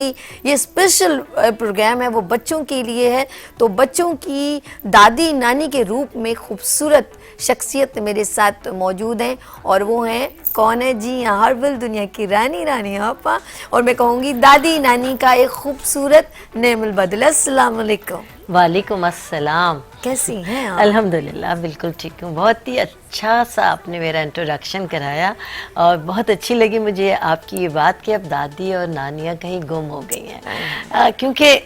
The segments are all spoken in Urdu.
یہ اسپیشل پروگرام ہے وہ بچوں کے لیے ہے، تو بچوں کی دادی نانی کے روپ میں خوبصورت شخصیت میرے ساتھ موجود ہیں، اور وہ ہیں کون ہے جی؟ ہربل دنیا کی رانی آپا، اور میں کہوں گی دادی نانی کا ایک خوبصورت نعم البدل۔ السلام علیکم۔ وعلیکم السلام۔ کیسی ہیں آپ؟ الحمدللہ بالکل ٹھیک ہوں۔ بہت ہی اچھا سا آپ نے میرا انٹروڈکشن کرایا، اور بہت اچھی لگی مجھے آپ کی یہ بات کہ اب دادی اور نانیاں کہیں گم ہو گئی ہیں، کیونکہ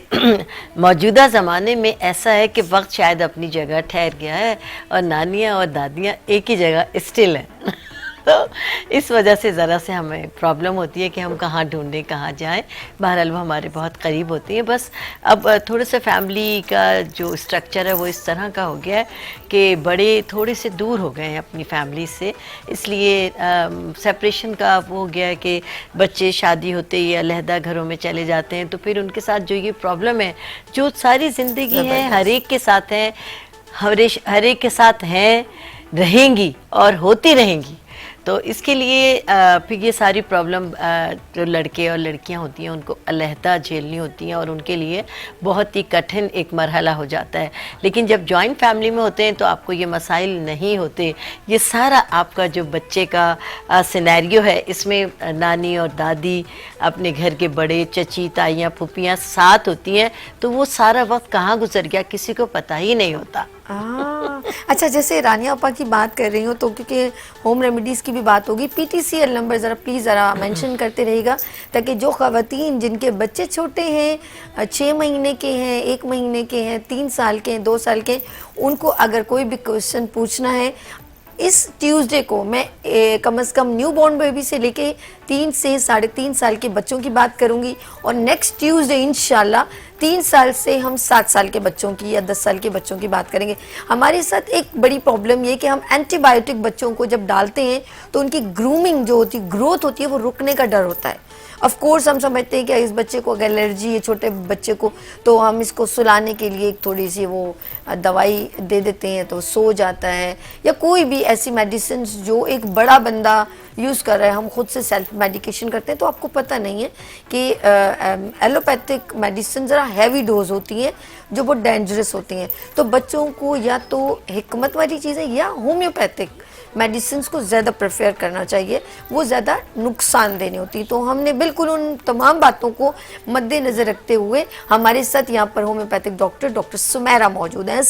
موجودہ زمانے میں ایسا ہے کہ وقت شاید اپنی جگہ ٹھہر گیا ہے، اور نانیاں اور دادیاں ایک ہی جگہ اسٹل ہیں، تو اس وجہ سے ذرا سے ہمیں پرابلم ہوتی ہے کہ ہم کہاں ڈھونڈیں، کہاں جائیں۔ بہرحال وہ ہمارے بہت قریب ہوتی ہیں، بس اب تھوڑے سے فیملی کا جو اسٹرکچر ہے وہ اس طرح کا ہو گیا ہے کہ بڑے تھوڑے سے دور ہو گئے ہیں اپنی فیملی سے، اس لیے سپریشن کا ہو گیا ہے کہ بچے شادی ہوتے ہی علیحدہ گھروں میں چلے جاتے ہیں، تو پھر ان کے ساتھ جو یہ پرابلم ہے جو ساری زندگی ہے ہر ایک کے ساتھ ہے، ہر ایک کے ساتھ ہیں، رہیں گی اور ہوتی رہیں گی، تو اس کے لیے پھر یہ ساری پرابلم جو لڑکے اور لڑکیاں ہوتی ہیں ان کو علیحدہ جھیلنی ہوتی ہیں، اور ان کے لیے بہت ہی کٹھن ایک مرحلہ ہو جاتا ہے۔ لیکن جب جوائنٹ فیملی میں ہوتے ہیں تو آپ کو یہ مسائل نہیں ہوتے، یہ سارا آپ کا جو بچے کا سینیریو ہے، اس میں نانی اور دادی، اپنے گھر کے بڑے چچی تائیاں پھوپھیاں ساتھ ہوتی ہیں، تو وہ سارا وقت کہاں گزر گیا کسی کو پتہ ہی نہیں ہوتا۔ اچھا، جیسے رانیہ آپا کی بات کر رہی ہوں تو کیونکہ ہوم ریمیڈیز کی بھی بات ہوگی، P T C L number ذرا پلیز ذرا مینشن کرتے رہے گا، تاکہ جو خواتین جن کے بچے چھوٹے ہیں، 6 مہینے کے ہیں، 1 مہینے کے ہیں، 3 سال کے ہیں، 2 سال کے ہیں، ان کو اگر کوئی بھی کوشچن پوچھنا ہے اس ٹیوزڈے کو، میں کم از کم نیو بورن بیبی سے لے کے 3 سے 3.5 سال کے بچوں کی بات کروں گی، اور نیکسٹ ٹیوزڈے انشاءاللہ 3 سال سے ہم 7 سال کے بچوں کی یا 10 سال کے بچوں کی بات کریں گے۔ ہمارے ساتھ ایک بڑی پرابلم یہ کہ ہم اینٹی بائیوٹک بچوں کو جب ڈالتے ہیں تو ان کی گرومنگ جو ہوتی ہے، گروتھ ہوتی ہے، وہ رکنے کا ڈر ہوتا ہے۔ آف کورس ہم سمجھتے ہیں کہ اس بچے کو اگر الرجی ہے چھوٹے بچے کو، تو ہم اس کو سلانے کے لیے ایک تھوڑی سی وہ دوائی دے دیتے ہیں تو سو جاتا ہے، یا کوئی بھی ایسی میڈیسنز جو ایک بڑا بندہ یوز کر رہا ہے، ہم خود سے سیلف میڈیکیشن کرتے ہیں، تو آپ کو پتہ نہیں ہے کہ ایلوپیتھک میڈیسن ذرا ہیوی ڈوز ہوتی ہیں جو بہت ڈینجرس ہوتی ہیں، تو بچوں کو یا تو حکمت والی چیزیں یا ہومیوپیتھک میڈیسنز کو زیادہ پریفر کرنا چاہیے، وہ زیادہ نقصان دینے ہوتی، تو ہم نے بالکل ان تمام باتوں کو مد نظر رکھتے ہوئے ہمارے ساتھ یہاں پر ہومیوپیتھک ڈاکٹر سمیرہ موجود ہیں۔